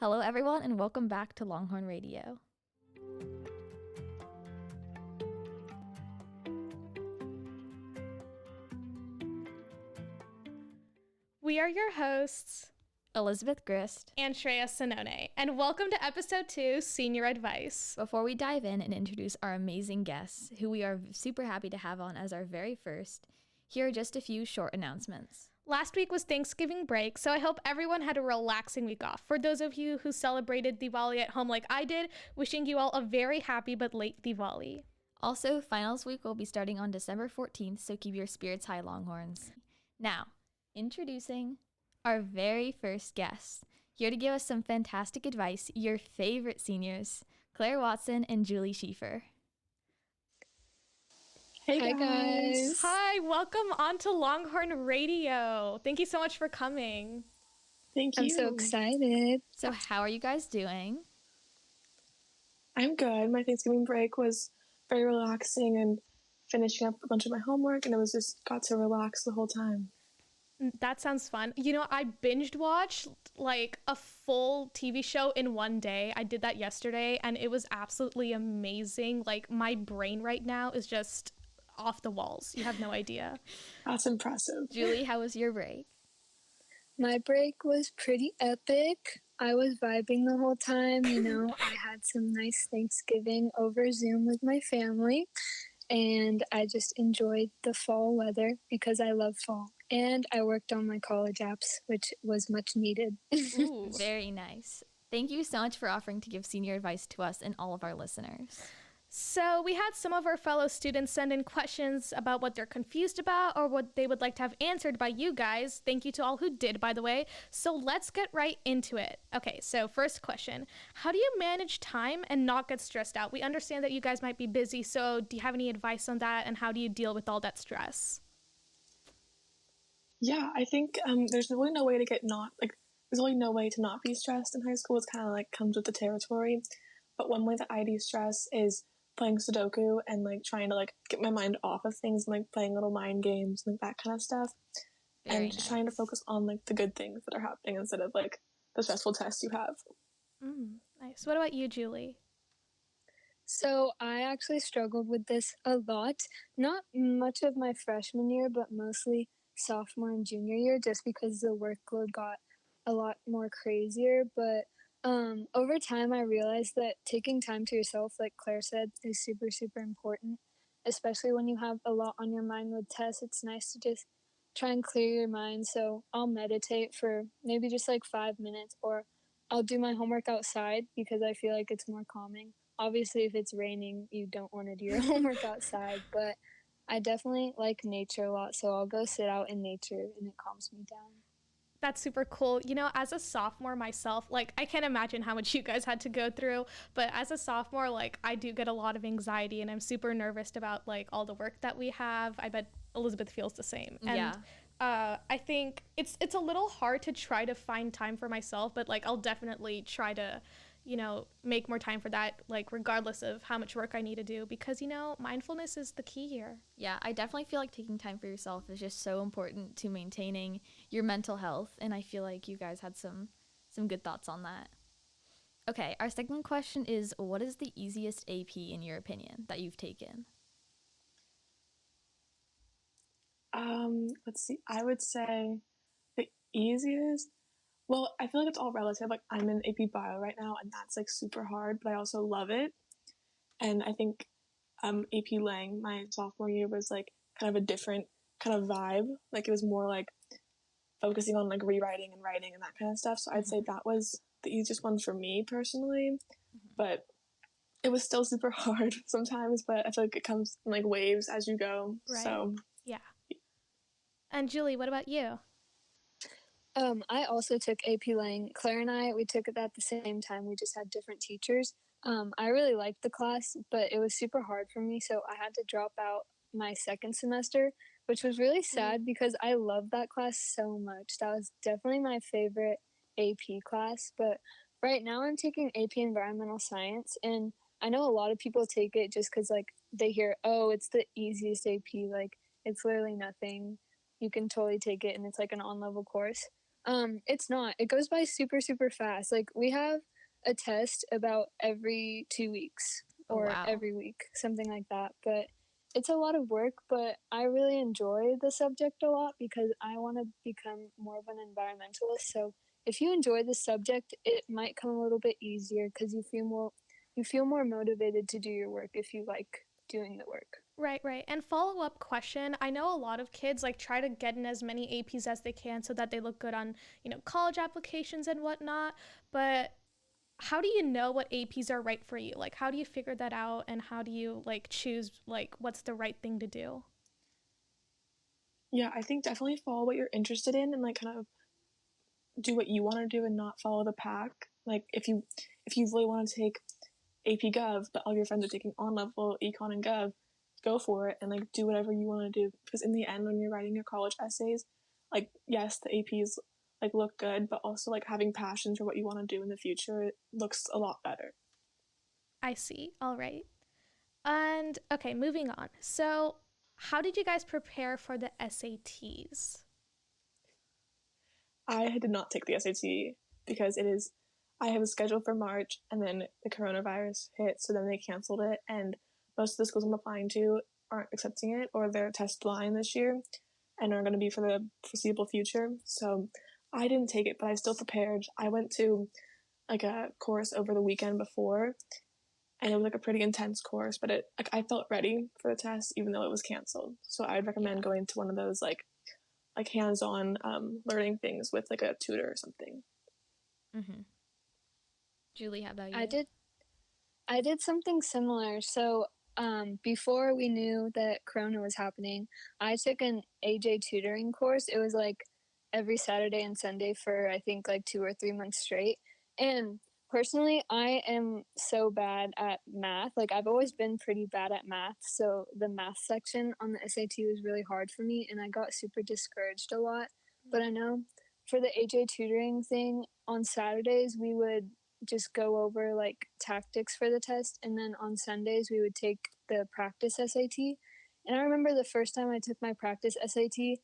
Hello, everyone, and welcome back to Longhorn Radio. We are your hosts, Elizabeth Grist and Shreya Sonone, and welcome to episode 2, Senior Advice. Before we dive in and introduce our amazing guests, who we are super happy to have on as our very first, here are just a few short announcements. Last week was Thanksgiving break, so I hope everyone had a relaxing week off. For those of you who celebrated Diwali at home like I did, wishing you all a very happy but late Diwali. Also, finals week will be starting on December 14th, so keep your spirits high, Longhorns. Now, introducing our very first guests. Here to give us some fantastic advice, your favorite seniors, Claire Watson and Julie Schieffer. Hey guys. Hi, welcome on to Longhorn Radio. Thank you so much for coming. Thank you. I'm so excited. So how are you guys doing? I'm good. My Thanksgiving break was very relaxing and finishing up a bunch of my homework, and it was just got to relax the whole time. That sounds fun. You know, I binged watched like a full TV show in one day. I did that yesterday and it was absolutely amazing. Like my brain right now is just off the walls. You have no idea. That's impressive. Julie, how was your break? My break was pretty epic. I was vibing the whole time. I had some nice Thanksgiving over Zoom with my family, and I just enjoyed the fall weather because I love fall. And I worked on my college apps, which was much needed. Ooh, very nice. Thank you so much for offering to give senior advice to us and all of our listeners. So we had some of our fellow students send in questions about what they're confused about or what they would like to have answered by you guys. Thank you to all who did, by the way. So let's get right into it. Okay, so first question. How do you manage time and not get stressed out? We understand that you guys might be busy, so do you have any advice on that, and how do you deal with all that stress? Yeah, I think there's really no way to there's really no way to not be stressed in high school. It's kind of like comes with the territory. But one way that I de-stress is playing Sudoku and like trying to like get my mind off of things and like playing little mind games and like that kind of stuff. Very and just trying to focus on like the good things that are happening instead of like the stressful tests you have. Nice. What about you, Julie? So I actually struggled with this a lot. Not much of my freshman year, but mostly sophomore and junior year, just because the workload got a lot more crazier. But over time, I realized that taking time to yourself, like Claire said, is super, super important, especially when you have a lot on your mind with tests. It's nice to just try and clear your mind. So I'll meditate for maybe just like 5 minutes, or I'll do my homework outside because I feel like it's more calming. Obviously, if it's raining, you don't want to do your homework outside, but I definitely like nature a lot, so I'll go sit out in nature and it calms me down. That's super cool. You know, as a sophomore myself, like I can't imagine how much you guys had to go through, but as a sophomore, like I do get a lot of anxiety and I'm super nervous about like all the work that we have. I bet Elizabeth feels the same. And Yeah. I think it's a little hard to try to find time for myself, but like I'll definitely try to, make more time for that, like regardless of how much work I need to do, because, mindfulness is the key here. Yeah, I definitely feel like taking time for yourself is just so important to maintaining your mental health, and I feel like you guys had some good thoughts on that. Okay, our second question is, what is the easiest AP in your opinion that you've taken? Let's see. I would say the easiest. Well, I feel like it's all relative. Like I'm in AP Bio right now, and that's like super hard, but I also love it. And I think AP Lang, my sophomore year, was like kind of a different kind of vibe. Like it was more like focusing on like rewriting and writing and that kind of stuff. So I'd say that was the easiest one for me personally. But it was still super hard sometimes. But I feel like it comes in like waves as you go. Right. So Yeah. And Julie, what about you? I also took AP Lang. Claire and I, we took it at the same time. We just had different teachers. I really liked the class, but it was super hard for me, so I had to drop out my second semester, which was really sad because I loved that class so much. That was definitely my favorite AP class, but right now I'm taking AP Environmental Science, and I know a lot of people take it just because, like, they hear, oh, it's the easiest AP, like, it's literally nothing. You can totally take it, and it's like an on-level course. It's not. It goes by super, super fast. Like, we have a test about every 2 weeks Oh, or wow. every week, something like that. But it's a lot of work, but I really enjoy the subject a lot because I want to become more of an environmentalist. So if you enjoy the subject, it might come a little bit easier because you feel more motivated to do your work if you like doing the work. Right. And follow-up question. I know a lot of kids like try to get in as many APs as they can so that they look good on, college applications and whatnot. But how do you know what APs are right for you? Like, how do you figure that out, and how do you like choose like what's the right thing to do? Yeah, I think definitely follow what you're interested in and like kind of do what you want to do and not follow the pack. Like if you really want to take AP Gov, but all your friends are taking on level Econ and Gov, go for it and like do whatever you want to do. Because in the end, when you're writing your college essays, like yes, the APs like look good, but also like having passions for what you want to do in the future, it looks a lot better. I see. All right. And okay, moving on. So, how did you guys prepare for the SATs? I did not take the SAT because it is. I have a schedule for March, and then the coronavirus hit, so then they canceled it, and most of the schools I'm applying to aren't accepting it, or they're test blind this year, and are going to be for the foreseeable future. So I didn't take it, but I still prepared. I went to like a course over the weekend before, and it was like a pretty intense course, but it like I felt ready for the test even though it was canceled. So I'd recommend going to one of those like hands-on learning things with like a tutor or something. Mm-hmm. Julie, how about you? I did something similar. So, before we knew that Corona was happening, I took an AJ tutoring course. It was like every Saturday and Sunday for I think like 2 or 3 months straight. And personally, I am so bad at math. Like, I've always been pretty bad at math. So the math section on the SAT was really hard for me, and I got super discouraged a lot. But I know for the AJ tutoring thing on Saturdays, we would just go over like tactics for the test, and then on Sundays we would take the practice SAT. And I remember the first time I took my practice SAT,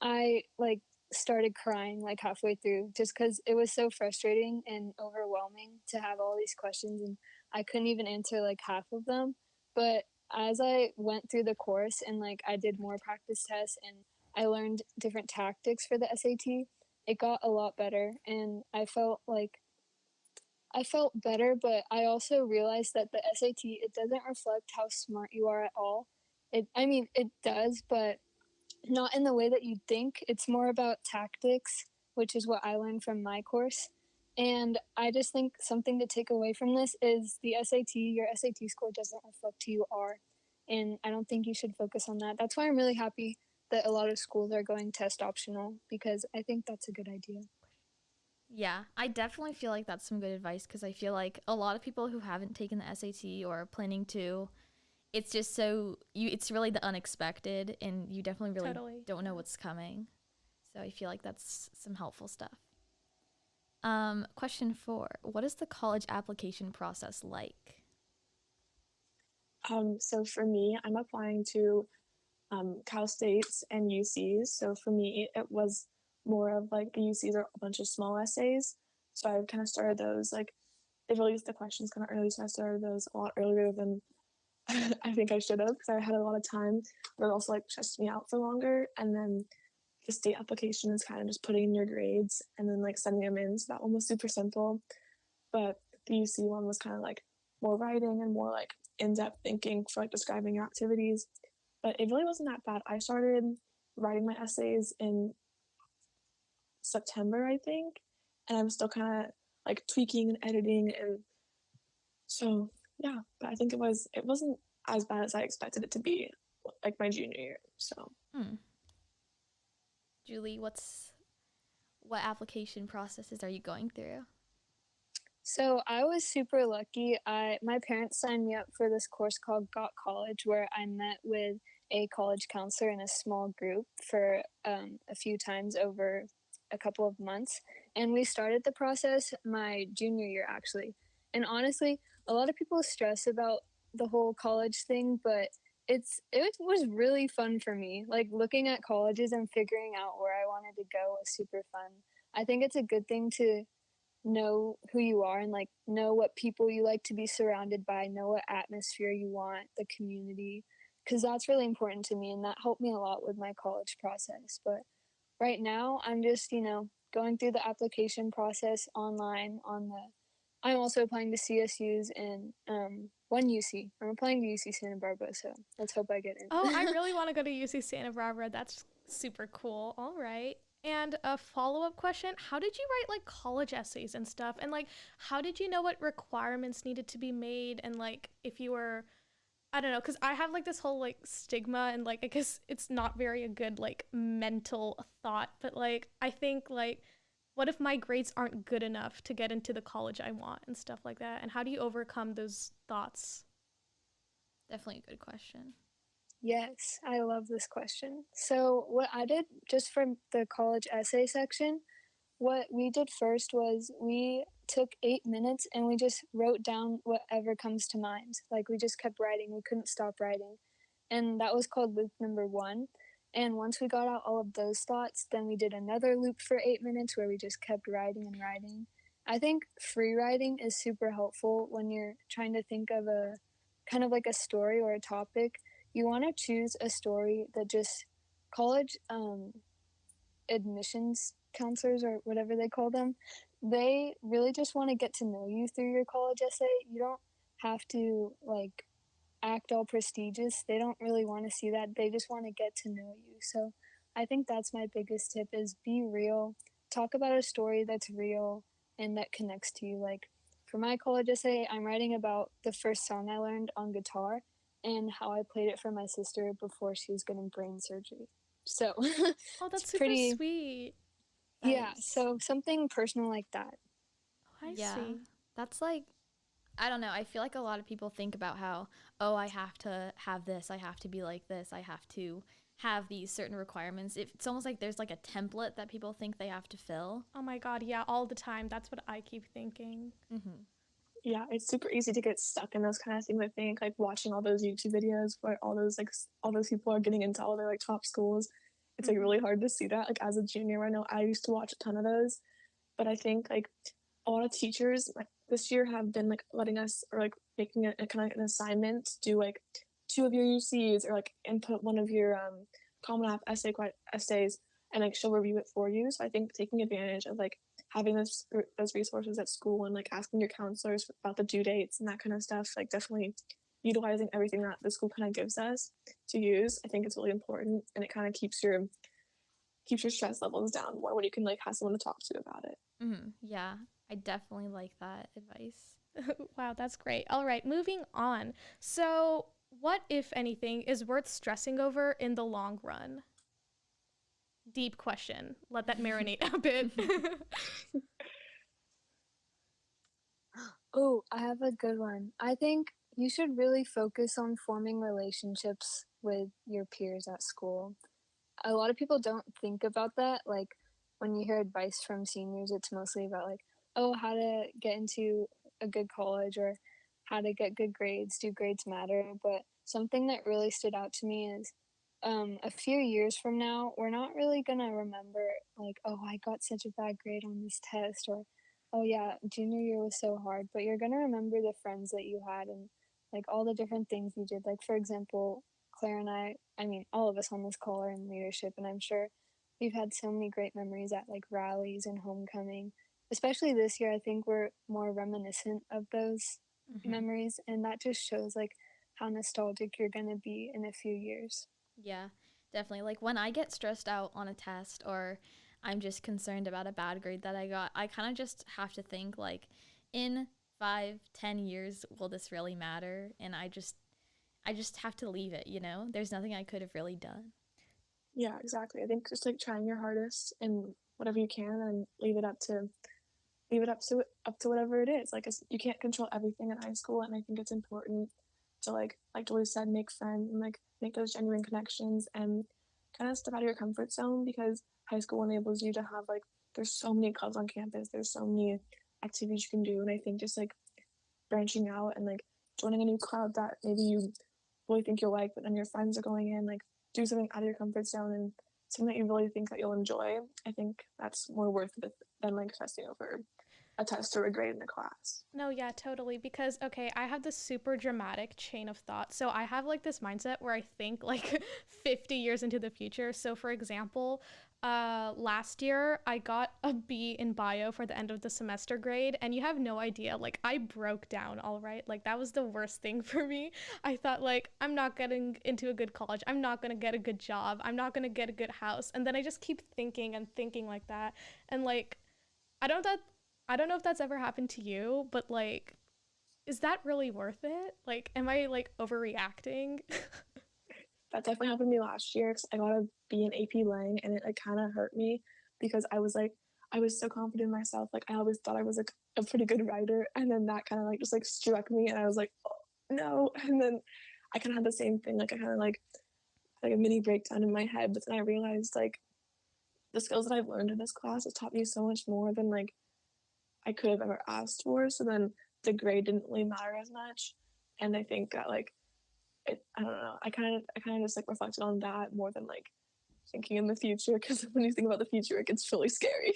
I like started crying like halfway through just because it was so frustrating and overwhelming to have all these questions, and I couldn't even answer like half of them. But as I went through the course and like I did more practice tests and I learned different tactics for the SAT, it got a lot better, and I felt better, but I also realized that the SAT, it doesn't reflect how smart you are at all. It does, but not in the way that you'd think. It's more about tactics, which is what I learned from my course. And I just think something to take away from this is the SAT, your SAT score doesn't reflect who you are. And I don't think you should focus on that. That's why I'm really happy that a lot of schools are going test optional, because I think that's a good idea. Yeah, I definitely feel like that's some good advice because I feel like a lot of people who haven't taken the SAT or are planning to, it's just it's really the unexpected, and you definitely really Totally. don't know what's coming. So I feel like that's some helpful stuff. Question 4. What is the college application process like? So for me, I'm applying to Cal States and UCs. So for me, it was more of like the UCs are a bunch of small essays. So I kind of started those like they released the questions kind of early, so I started those a lot earlier than I think I should have because I had a lot of time. But it also like stressed me out for longer. And then the state application is kind of just putting in your grades and then like sending them in. So that one was super simple. But the UC one was kind of like more writing and more like in-depth thinking for like describing your activities. But it really wasn't that bad. I started writing my essays in September, I think, and I'm still kind of like tweaking and editing, and so yeah. But I think it wasn't as bad as I expected it to be, like my junior year. So Julie, what application processes are you going through? So I was super lucky. My parents signed me up for this course called Got College, where I met with a college counselor in a small group for a few times over a couple of months, and we started the process my junior year actually. And honestly, a lot of people stress about the whole college thing, but it was really fun for me. Like, looking at colleges and figuring out where I wanted to go was super fun. I think it's a good thing to know who you are and like know what people you like to be surrounded by, know what atmosphere you want, the community, because that's really important to me and that helped me a lot with my college process. But right now, I'm just, going through the application process online on the. I'm also applying to CSUs and one UC. I'm applying to UC Santa Barbara, so let's hope I get in. Oh, I really want to go to UC Santa Barbara. That's super cool. All right. And a follow-up question, how did you write like college essays and stuff? And like, how did you know what requirements needed to be made? And like, if you were, I don't know, because I have like this whole like stigma and like, I guess it's not very a good like mental thought, but like, I think like, what if my grades aren't good enough to get into the college I want and stuff like that? And how do you overcome those thoughts? Definitely a good question. Yes, I love this question. So, what I did just for the college essay section, what we did first was we took 8 minutes and we just wrote down whatever comes to mind. Like, we just kept writing, we couldn't stop writing. And that was called loop number one. And once we got out all of those thoughts, then we did another loop for 8 minutes where we just kept writing and writing. I think free writing is super helpful when you're trying to think of a kind of like a story or a topic. You want to choose a story that just college admissions counselors or whatever they call them, they really just want to get to know you through your college essay. You don't have to like act all prestigious. They don't really want to see that. They just want to get to know you. So I think that's my biggest tip is be real. Talk about a story that's real and that connects to you. Like for my college essay, I'm writing about the first song I learned on guitar and how I played it for my sister before she was getting brain surgery. So Oh, it's that's super pretty, sweet. yeah. Nice. So something personal like that. Oh, I Yeah. see. That's like, I don't know. I feel like a lot of people think about how, oh, I have to have this. I have to be like this. I have to have these certain requirements. It's almost like there's like a template that people think they have to fill. Oh my God, yeah, all the time. That's what I keep thinking. Mm-hmm. Yeah, it's super easy to get stuck in those kind of things. I think like watching all those YouTube videos where all those people are getting into all their like top schools. It's like really hard to see that. Like as a junior, I know I used to watch a ton of those, but I think like a lot of teachers like this year have been like letting us or like making a kind of an assignment to do like two of your UCs or like input one of your Common App essays and like she'll review it for you. So I think taking advantage of like having those resources at school and like asking your counselors about the due dates and that kind of stuff, like definitely utilizing everything that the school kind of gives us to use, I think it's really important and it kind of keeps your stress levels down more when you can like have someone to talk to about it. Mm-hmm. Yeah, I definitely like that advice. Wow, that's great. All right, moving on. So, what, if anything, is worth stressing over in the long run? Deep question. Let that marinate a bit. Oh, I have a good one. I think you should really focus on forming relationships with your peers at school. A lot of people don't think about that. Like when you hear advice from seniors, it's mostly about like, oh, how to get into a good college or how to get good grades. Do grades matter? But something that really stood out to me is a few years from now, we're not really gonna remember like, oh, I got such a bad grade on this test or oh yeah, junior year was so hard, but you're gonna remember the friends that you had and like all the different things you did. Like for example, Claire and I mean all of us on this call are in leadership and I'm sure we've had so many great memories at like rallies and homecoming. Especially this year, I think we're more reminiscent of those Mm-hmm. memories and that just shows like how nostalgic you're gonna be in a few years. Yeah, definitely. Like when I get stressed out on a test or I'm just concerned about a bad grade that I got, I kind of just have to think like in 5, 10 years, will this really matter? And I just have to leave it, you know? There's nothing I could have really done. Yeah, exactly. I think just like trying your hardest and whatever you can and leave it up to whatever it is. Like you can't control everything in high school and I think it's important to like Julie said, make friends and like make those genuine connections and kind of step out of your comfort zone because high school enables you to have like there's so many clubs on campus, there's so many activities you can do and I think just like branching out and like joining a new club that maybe you really think you'll like but then your friends are going in like do something out of your comfort zone and something that you really think that you'll enjoy, I think that's more worth it than like stressing over a test or a grade in a class. No, yeah, totally. Because, okay, I have this super dramatic chain of thought. So I have like this mindset where I think like 50 years into the future. So, for example, last year I got a B in bio for the end of the semester grade. And you have no idea, like, I broke down, all right? Like, that was the worst thing for me. I thought, like, I'm not getting into a good college. I'm not going to get a good job. I'm not going to get a good house. And then I just keep thinking and thinking like that. And, like, I don't that I don't know if that's ever happened to you, but like, is that really worth it? Like, am I like overreacting? That definitely happened to me last year because I got a B in AP Lang, and it like kind of hurt me because I was so confident in myself. Like I always thought I was like a pretty good writer, and then that kind of like just like struck me, and I was like, oh, no. And then I kind of had the same thing. Like I kind of like a mini breakdown in my head, but then I realized like the skills that I've learned in this class has taught me so much more than like I could have ever asked for. So then the grade didn't really matter as much, and I think that like I don't know. I kind of just like reflected on that more than like thinking in the future because when you think about the future, it gets really scary.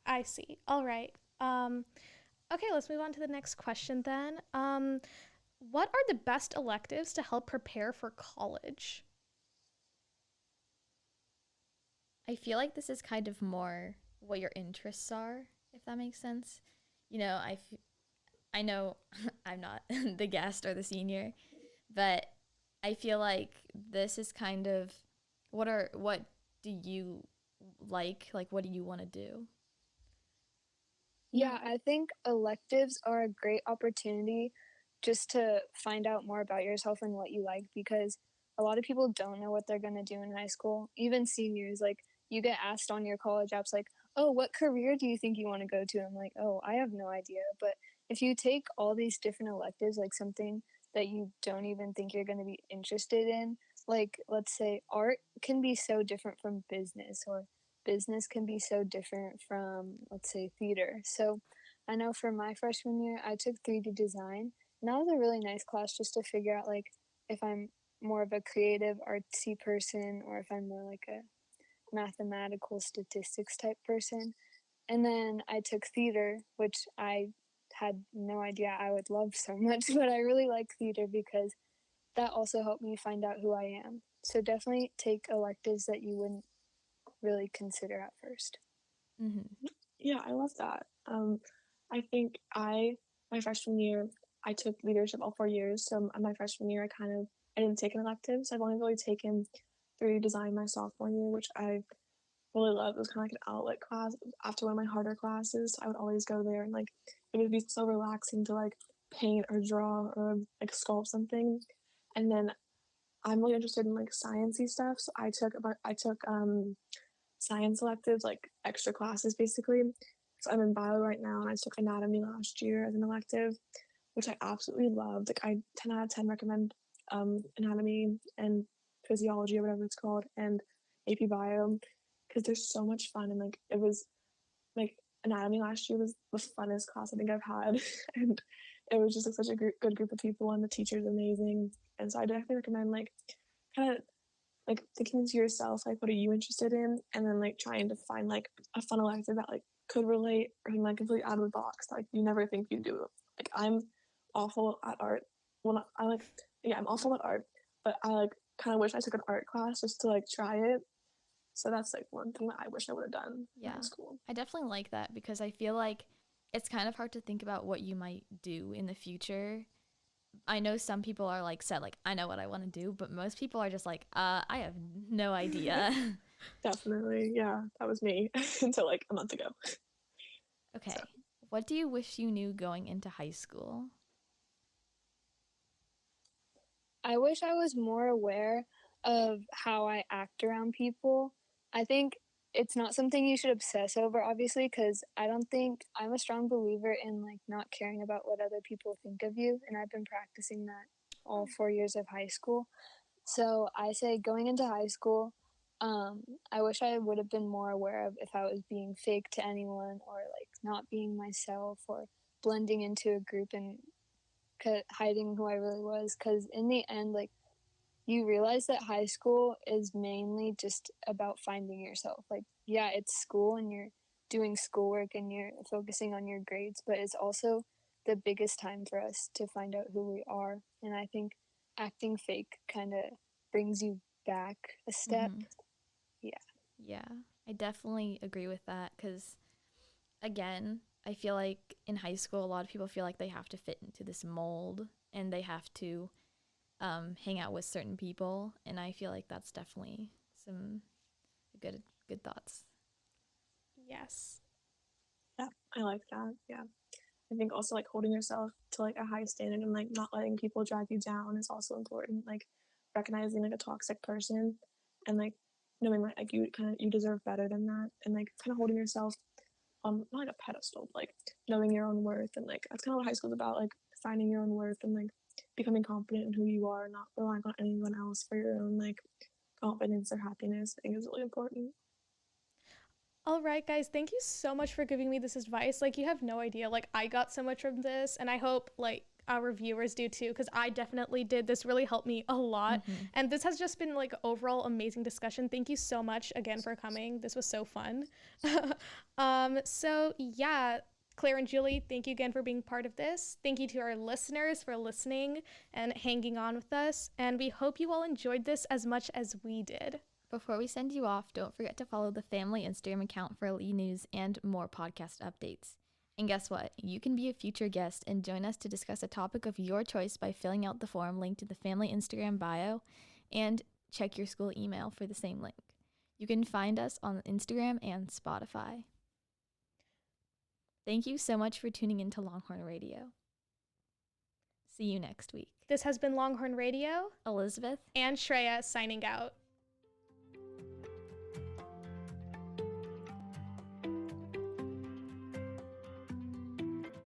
I see. All right. Okay, let's move on to the next question then. What are the best electives to help prepare for college? I feel like this is kind of more what your interests are, if that makes sense. You know, I know I'm not the guest or the senior, but I feel like this is kind of what do you like? Like, what do you want to do? Yeah, I think electives are a great opportunity just to find out more about yourself and what you like because a lot of people don't know what they're going to do in high school. Even seniors, like you get asked on your college apps, like, oh, what career do you think you want to go to? I'm like, oh, I have no idea. But if you take all these different electives, like something that you don't even think you're going to be interested in, like let's say art can be so different from business or business can be so different from, let's say, theater. So I know for my freshman year, I took 3D design, and that was a really nice class just to figure out like if I'm more of a creative, artsy person or if I'm more like a mathematical statistics type person. And then I took theater, which I had no idea I would love so much, but I really like theater because that also helped me find out who I am. So definitely take electives that you wouldn't really consider at first. Mm-hmm. Yeah, I love that. I think my freshman year I took leadership all 4 years. So my freshman year I didn't take an elective, so I've only really taken 3D design my sophomore year, which I really loved. It was kind of like an outlet class after one of my harder classes. I would always go there and like it would be so relaxing to like paint or draw or like sculpt something. And then I'm really interested in like sciencey stuff, so I took science electives, like extra classes basically. So I'm in bio right now, and I took anatomy last year as an elective, which I absolutely loved. Like I 10 out of 10 recommend anatomy and physiology or whatever it's called, and AP bio because they're so much fun. And like it was like anatomy last year was the funnest class I think I've had, and it was just like such a good group of people, and the teacher's amazing. And so I definitely recommend like kind of like thinking to yourself like what are you interested in, and then like trying to find like a fun elective that like could relate or like completely out of the box like you never think you'd do. Like I'm awful at art. Well, not, I like yeah, I'm awful at art, but I like kind of wish I took an art class just to like try it. So that's like one thing that I wish I would have done in high Yeah, school. I definitely like that because I feel like it's kind of hard to think about what you might do in the future. I know some people are like set, like, I know what I want to do, but most people are just like, I have no idea. Definitely, yeah, that was me until like a month ago. So Okay. What do you wish you knew going into high school? I wish I was more aware of how I act around people. I think it's not something you should obsess over, obviously, because I don't think I'm a strong believer in like not caring about what other people think of you. And I've been practicing that all 4 years of high school. So I say going into high school, I wish I would have been more aware of if I was being fake to anyone or like not being myself or blending into a group and hiding who I really was. Because in the end, like you realize that high school is mainly just about finding yourself. Like, yeah, it's school and you're doing schoolwork and you're focusing on your grades, but it's also the biggest time for us to find out who we are. And I think acting fake kind of brings you back a step. Mhm. Yeah. Yeah, I definitely agree with that because, again, I feel like in high school, a lot of people feel like they have to fit into this mold and they have to hang out with certain people. And I feel like that's definitely some good thoughts. Yes. Yeah, I like that. Yeah. I think also like holding yourself to like a high standard and like not letting people drag you down is also important. Like recognizing like a toxic person and like knowing like you deserve better than that and like kind of holding yourself on not like a pedestal, but like knowing your own worth and like that's kind of what high school's about, like finding your own worth and like becoming confident in who you are, not relying on anyone else for your own like confidence or happiness. I think is really important. All right, guys, thank you so much for giving me this advice. Like, you have no idea. Like, I got so much from this, and I hope, like, our viewers do too, because I definitely did. This really helped me a lot. Mhm. And this has just been, like, overall amazing discussion. Thank you so much again for coming. This was so fun. So, yeah, Claire and Julie, thank you again for being part of this. Thank you to our listeners for listening and hanging on with us. And we hope you all enjoyed this as much as we did. Before we send you off, don't forget to follow the family Instagram account for e-news and more podcast updates. And guess what? You can be a future guest and join us to discuss a topic of your choice by filling out the form linked to the family Instagram bio and check your school email for the same link. You can find us on Instagram and Spotify. Thank you so much for tuning into Longhorn Radio. See you next week. This has been Longhorn Radio. Elizabeth And Shreya signing out.